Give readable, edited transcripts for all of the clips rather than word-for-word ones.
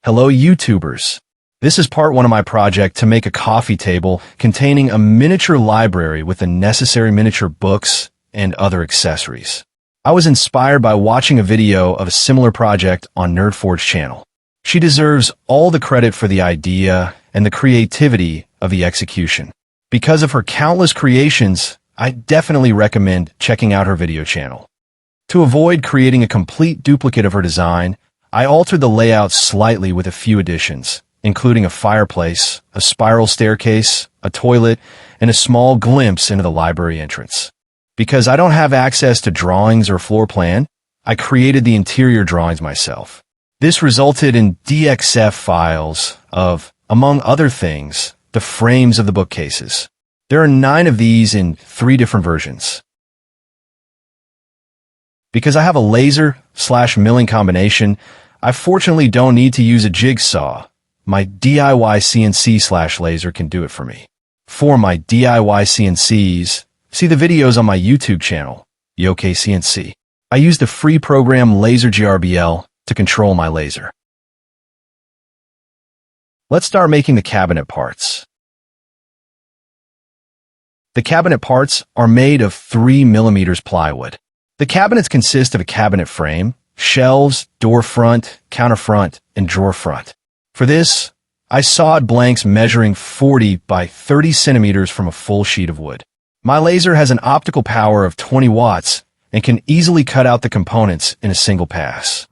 Hello YouTubers! This is part 1 of my project to make a coffee table containing a miniature library with the necessary miniature books and other accessories. I was inspired by watching a video of a similar project on Nerdforge's channel. She deserves all the credit for the idea and the creativity of the execution. Because of her countless creations, I definitely recommend checking out her video channel. To avoid creating a complete duplicate of her design, I altered the layout slightly with a few additions, including a fireplace, a spiral staircase, a toilet, and a small glimpse into the library entrance. Because I don't have access to drawings or floor plan, I created the interior drawings myself. This resulted in DXF files of, among other things, the frames of the bookcases. There are 9 of these in 3 different versions. Because I have a laser/milling combination, I fortunately don't need to use a jigsaw. My DIY CNC/laser can do it for me. For my DIY CNCs, see the videos on my YouTube channel, Yoke CNC. I use the free program Laser GRBL to control my laser. Let's start making the cabinet parts. The cabinet parts are made of 3mm plywood. The cabinets consist of a cabinet frame, shelves, door front, counter front, and drawer front. For this, I sawed blanks measuring 40 by 30 centimeters from a full sheet of wood. My laser has an optical power of 20 watts and can easily cut out the components in a single pass.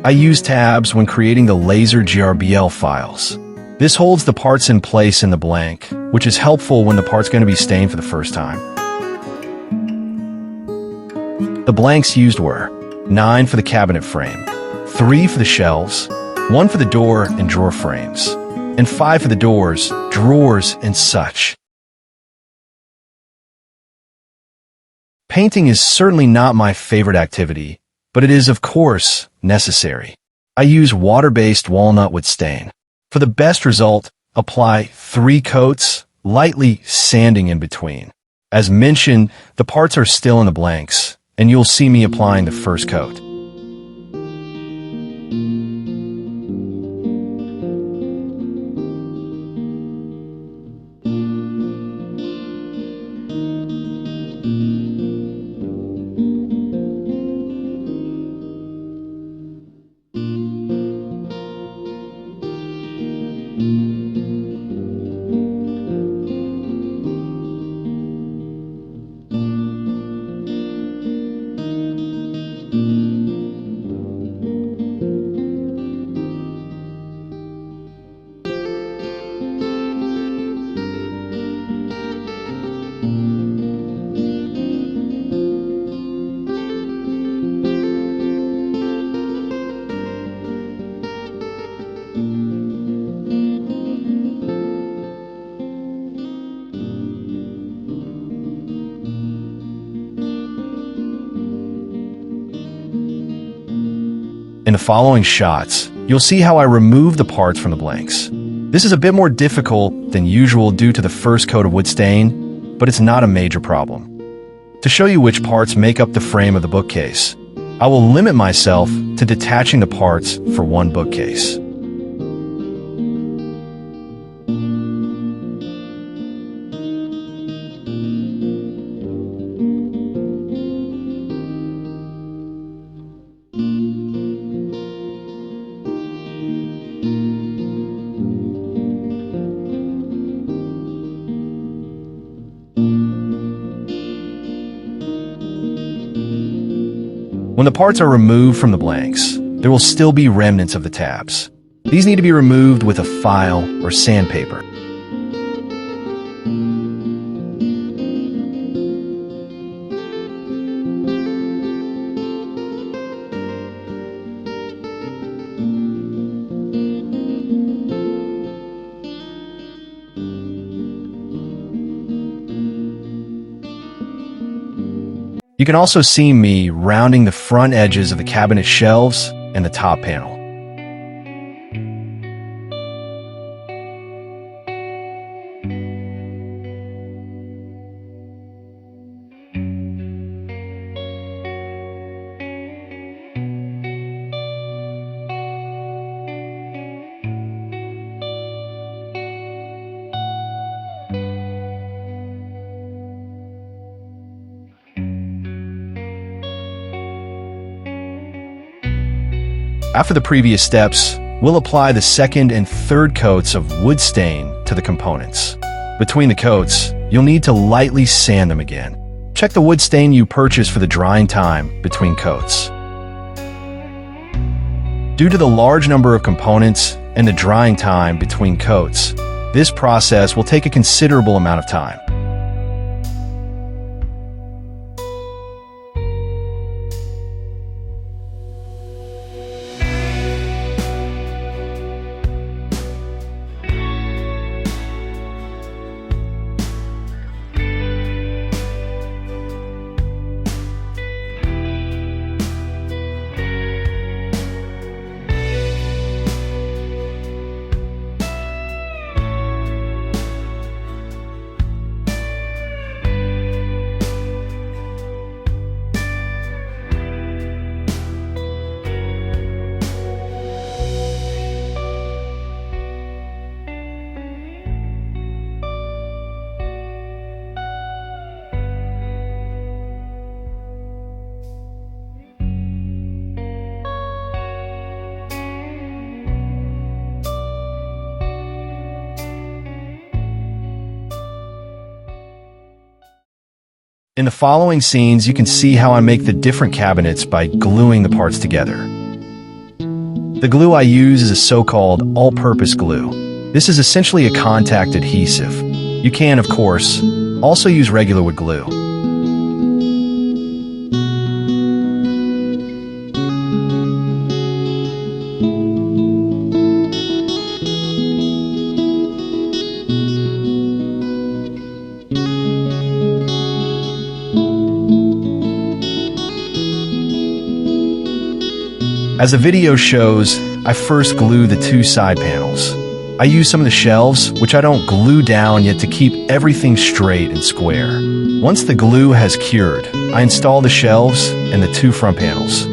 I use tabs when creating the Laser GRBL files. This holds the parts in place in the blank, which is helpful when the part's going to be stained for the first time. The blanks used were 9 for the cabinet frame, 3 for the shelves, 1 for the door and drawer frames, and 5 for the doors, drawers, and such. Painting is certainly not my favorite activity, but it is, of course, necessary. I use water-based walnut wood stain. For the best result, apply 3 coats, lightly sanding in between. As mentioned, the parts are still in the blanks, and you'll see me applying the first coat. In the following shots, you'll see how I remove the parts from the blanks. This is a bit more difficult than usual due to the first coat of wood stain, but it's not a major problem. To show you which parts make up the frame of the bookcase, I will limit myself to detaching the parts for one bookcase. When the parts are removed from the blanks, there will still be remnants of the tabs. These need to be removed with a file or sandpaper. You can also see me rounding the front edges of the cabinet shelves and the top panel. After the previous steps, we'll apply the second and third coats of wood stain to the components. Between the coats, you'll need to lightly sand them again. Check the wood stain you purchased for the drying time between coats. Due to the large number of components and the drying time between coats, this process will take a considerable amount of time. In the following scenes, you can see how I make the different cabinets by gluing the parts together. The glue I use is a so-called all-purpose glue. This is essentially a contact adhesive. You can, of course, also use regular wood glue. As the video shows, I first glue the two side panels. I use some of the shelves, which I don't glue down yet to keep everything straight and square. Once the glue has cured, I install the shelves and the two front panels.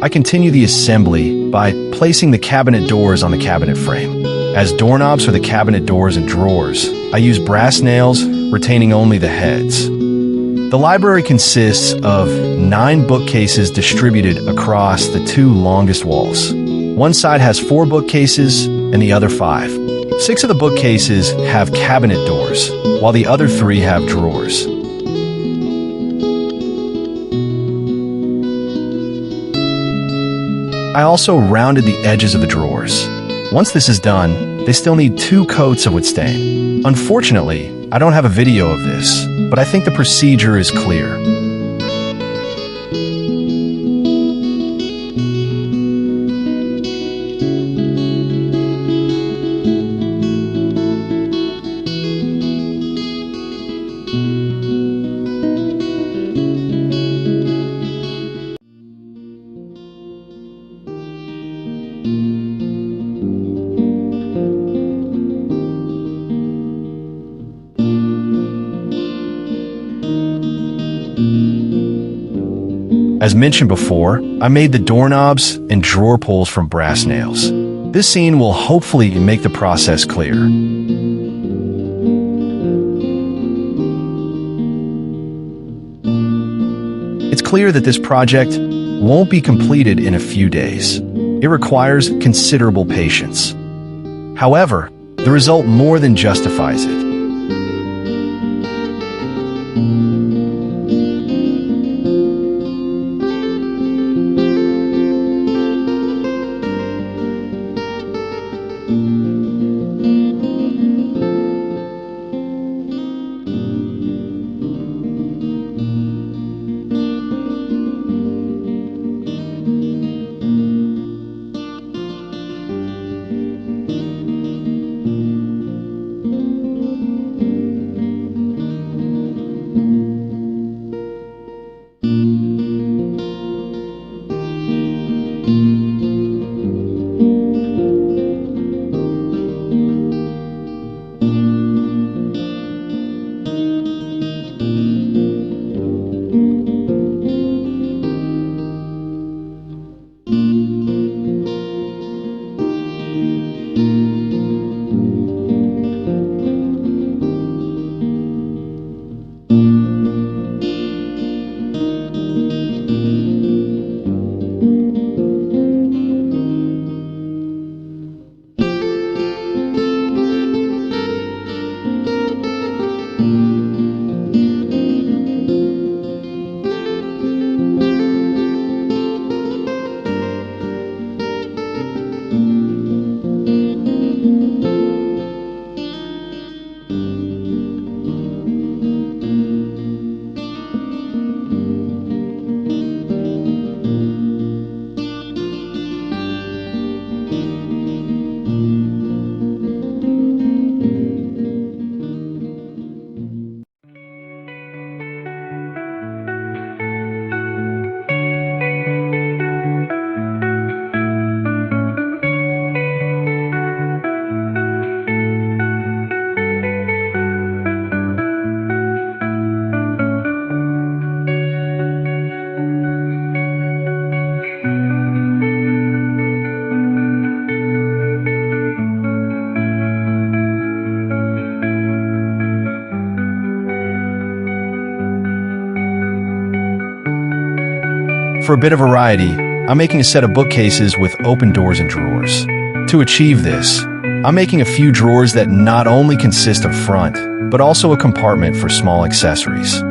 I continue the assembly by placing the cabinet doors on the cabinet frame. As doorknobs for the cabinet doors and drawers, I use brass nails, retaining only the heads. The library consists of 9 bookcases distributed across the 2 longest walls. One side has 4 bookcases and the other 5. 6 of the bookcases have cabinet doors, while the other 3 have drawers. I also rounded the edges of the drawers. Once this is done, they still need 2 coats of wood stain. Unfortunately, I don't have a video of this, but I think the procedure is clear. As mentioned before, I made the doorknobs and drawer pulls from brass nails. This scene will hopefully make the process clear. It's clear that this project won't be completed in a few days. It requires considerable patience. However, the result more than justifies it. For a bit of variety, I'm making a set of bookcases with open doors and drawers. To achieve this, I'm making a few drawers that not only consist of front, but also a compartment for small accessories.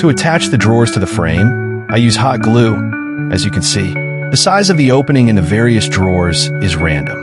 To attach the drawers to the frame, I use hot glue, as you can see. The size of the opening in the various drawers is random.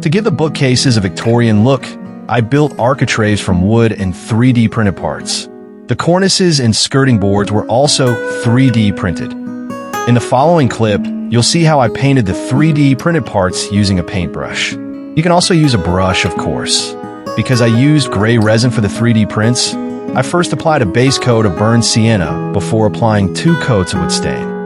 To give the bookcases a Victorian look, I built architraves from wood and 3D printed parts. The cornices and skirting boards were also 3D printed. In the following clip, you'll see how I painted the 3D printed parts using a paintbrush. You can also use a brush, of course. Because I used gray resin for the 3D prints, I first applied a base coat of burned sienna before applying 2 coats of wood stain.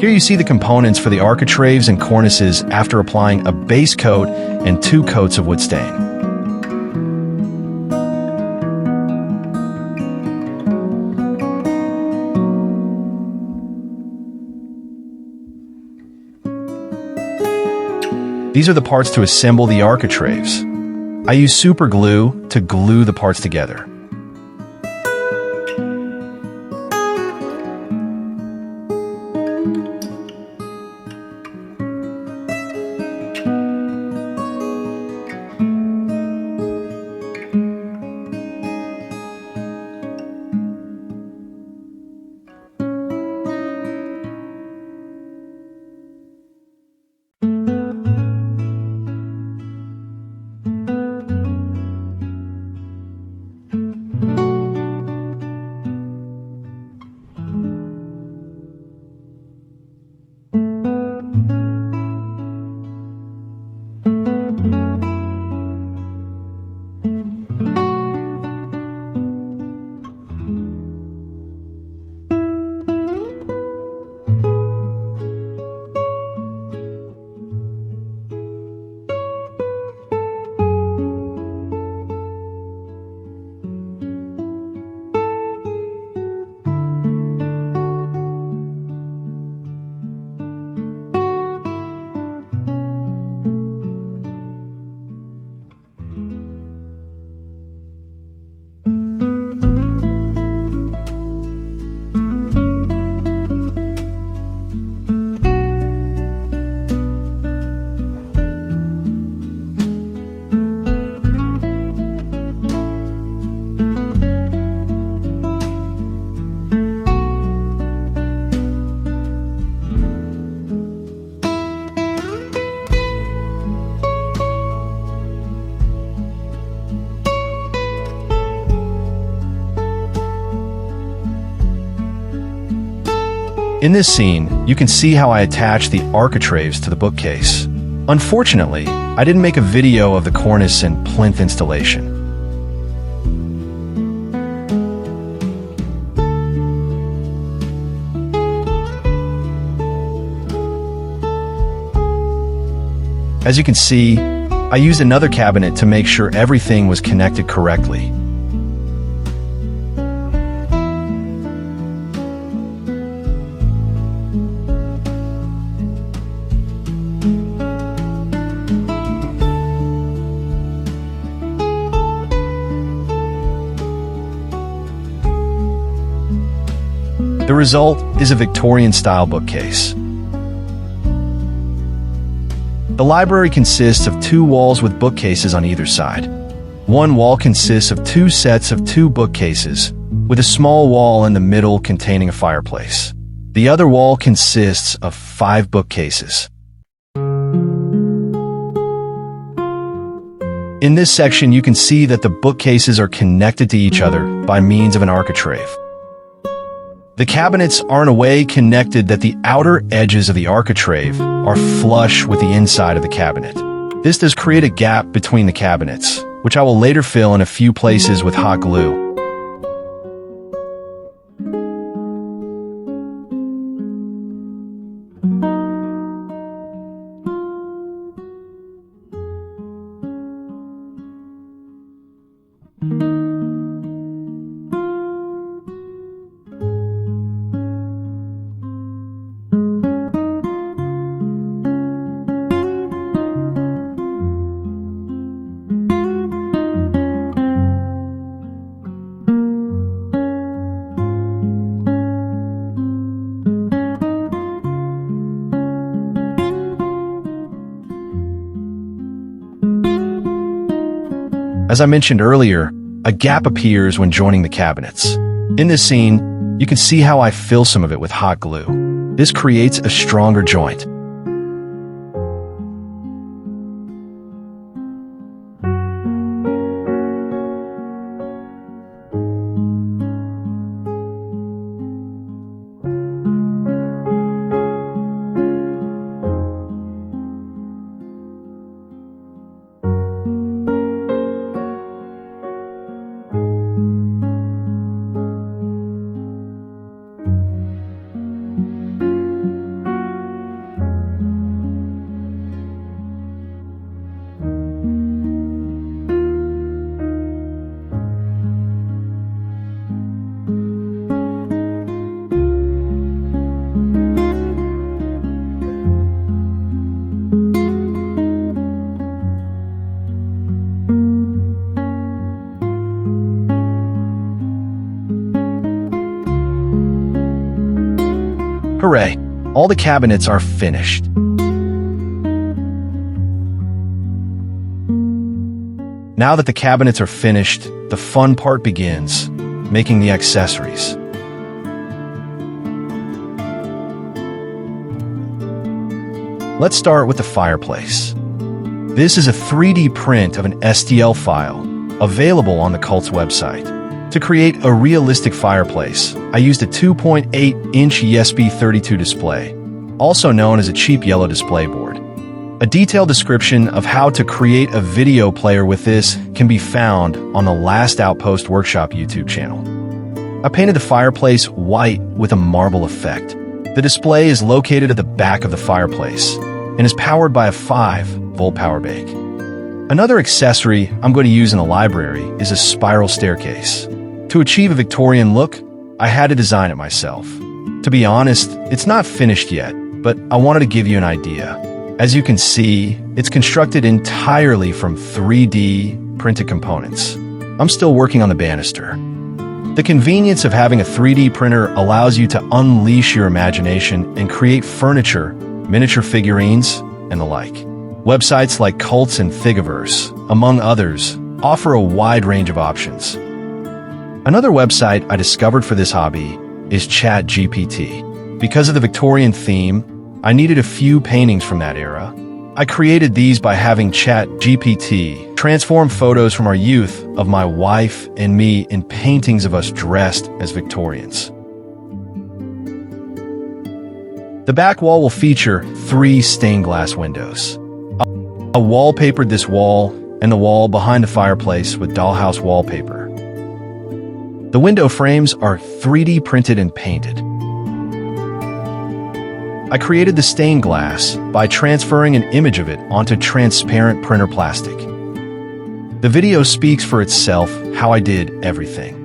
Here you see the components for the architraves and cornices after applying a base coat and 2 coats of wood stain. These are the parts to assemble the architraves. I use super glue to glue the parts together. In this scene, you can see how I attached the architraves to the bookcase. Unfortunately, I didn't make a video of the cornice and plinth installation. As you can see, I used another cabinet to make sure everything was connected correctly. The result is a Victorian-style bookcase. The library consists of 2 walls with bookcases on either side. One wall consists of 2 sets of 2 bookcases, with a small wall in the middle containing a fireplace. The other wall consists of 5 bookcases. In this section, you can see that the bookcases are connected to each other by means of an architrave. The cabinets are in a way connected that the outer edges of the architrave are flush with the inside of the cabinet. This does create a gap between the cabinets, which I will later fill in a few places with hot glue. As I mentioned earlier, a gap appears when joining the cabinets. In this scene, you can see how I fill some of it with hot glue. This creates a stronger joint. Hooray! All the cabinets are finished. Now that the cabinets are finished, the fun part begins, making the accessories. Let's start with the fireplace. This is a 3D print of an STL file, available on the Cult's website. To create a realistic fireplace, I used a 2.8-inch ESP32 display, also known as a cheap yellow display board. A detailed description of how to create a video player with this can be found on the Last Outpost Workshop YouTube channel. I painted the fireplace white with a marble effect. The display is located at the back of the fireplace and is powered by a 5-volt power bank. Another accessory I'm going to use in the library is a spiral staircase. To achieve a Victorian look, I had to design it myself. To be honest, it's not finished yet, but I wanted to give you an idea. As you can see, it's constructed entirely from 3D printed components. I'm still working on the banister. The convenience of having a 3D printer allows you to unleash your imagination and create furniture, miniature figurines, and the like. Websites like Cults and Thingiverse, among others, offer a wide range of options. Another website I discovered for this hobby is ChatGPT. Because of the Victorian theme, I needed a few paintings from that era. I created these by having ChatGPT transform photos from our youth of my wife and me in paintings of us dressed as Victorians. The back wall will feature 3 stained glass windows. I wallpapered this wall and the wall behind the fireplace with Dollhouse wallpaper. The window frames are 3D printed and painted. I created the stained glass by transferring an image of it onto transparent printer plastic. The video speaks for itself how I did everything.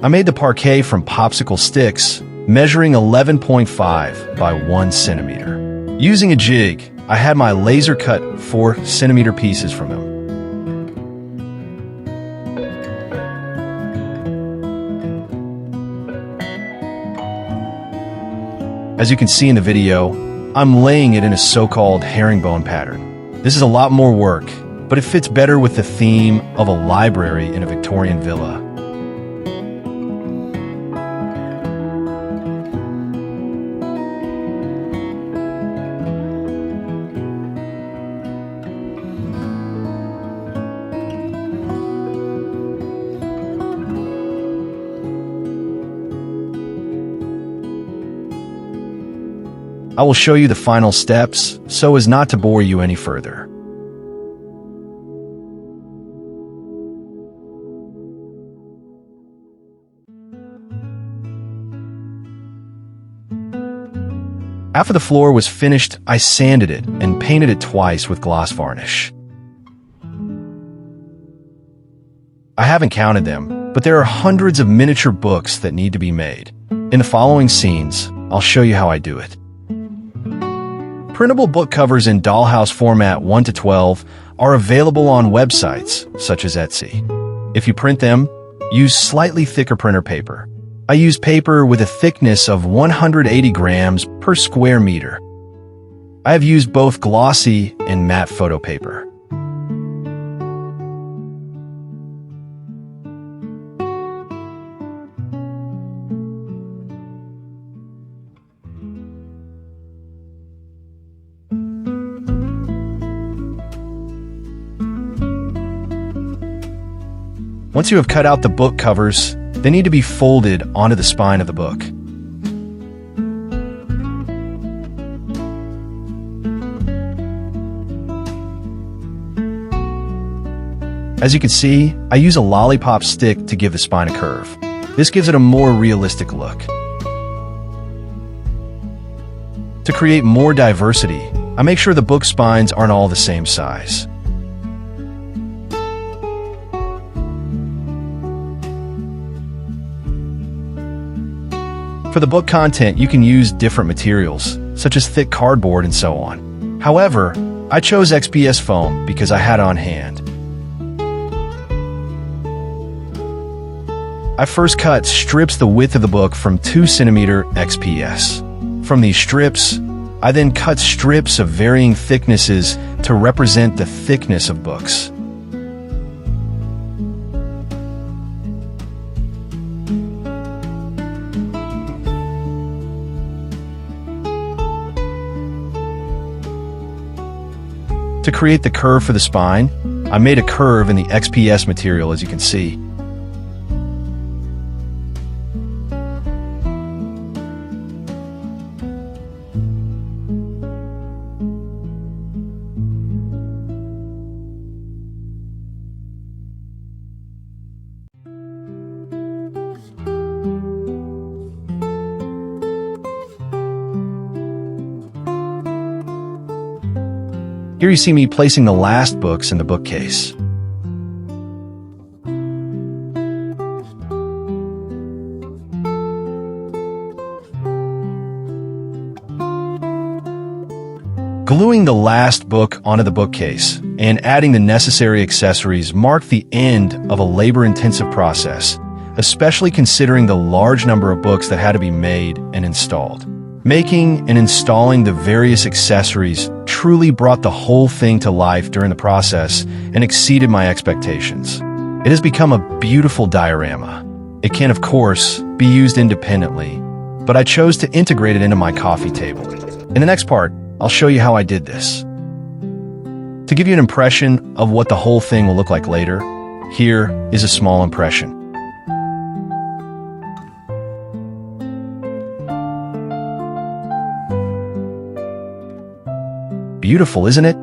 I made the parquet from popsicle sticks, measuring 11.5 by 1 centimeter. Using a jig, I had my laser cut 4-centimeter pieces from them. As you can see in the video, I'm laying it in a so-called herringbone pattern. This is a lot more work, but it fits better with the theme of a library in a Victorian villa. I will show you the final steps so as not to bore you any further. After the floor was finished, I sanded it and painted it twice with gloss varnish. I haven't counted them, but there are hundreds of miniature books that need to be made. In the following scenes, I'll show you how I do it. Printable book covers in Dollhouse format 1:12 are available on websites such as Etsy. If you print them, use slightly thicker printer paper. I use paper with a thickness of 180 grams per square meter. I have used both glossy and matte photo paper. Once you have cut out the book covers, they need to be folded onto the spine of the book. As you can see, I use a lollipop stick to give the spine a curve. This gives it a more realistic look. To create more diversity, I make sure the book spines aren't all the same size. For the book content, you can use different materials, such as thick cardboard and so on. However, I chose XPS foam because I had it on hand. I first cut strips the width of the book from 2 cm XPS. From these strips, I then cut strips of varying thicknesses to represent the thickness of books. To create the curve for the spine, I made a curve in the XPS material, as you can see. Here you see me placing the last books in the bookcase. Gluing the last book onto the bookcase and adding the necessary accessories marked the end of a labor-intensive process, especially considering the large number of books that had to be made and installed. Making and installing the various accessories truly brought the whole thing to life during the process and exceeded my expectations. It has become a beautiful diorama. It can, of course, be used independently, but I chose to integrate it into my coffee table. In the next part, I'll show you how I did this. To give you an impression of what the whole thing will look like later, here is a small impression. Beautiful, isn't it?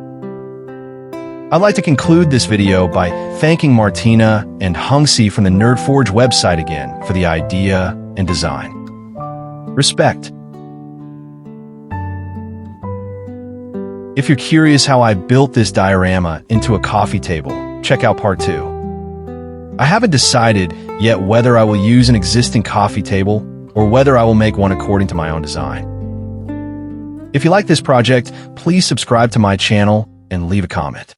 I'd like to conclude this video by thanking Martina and Hungsi from the NerdForge website again for the idea and design. Respect. If you're curious how I built this diorama into a coffee table, check out part 2. I haven't decided yet whether I will use an existing coffee table or whether I will make one according to my own design. If you like this project, please subscribe to my channel and leave a comment.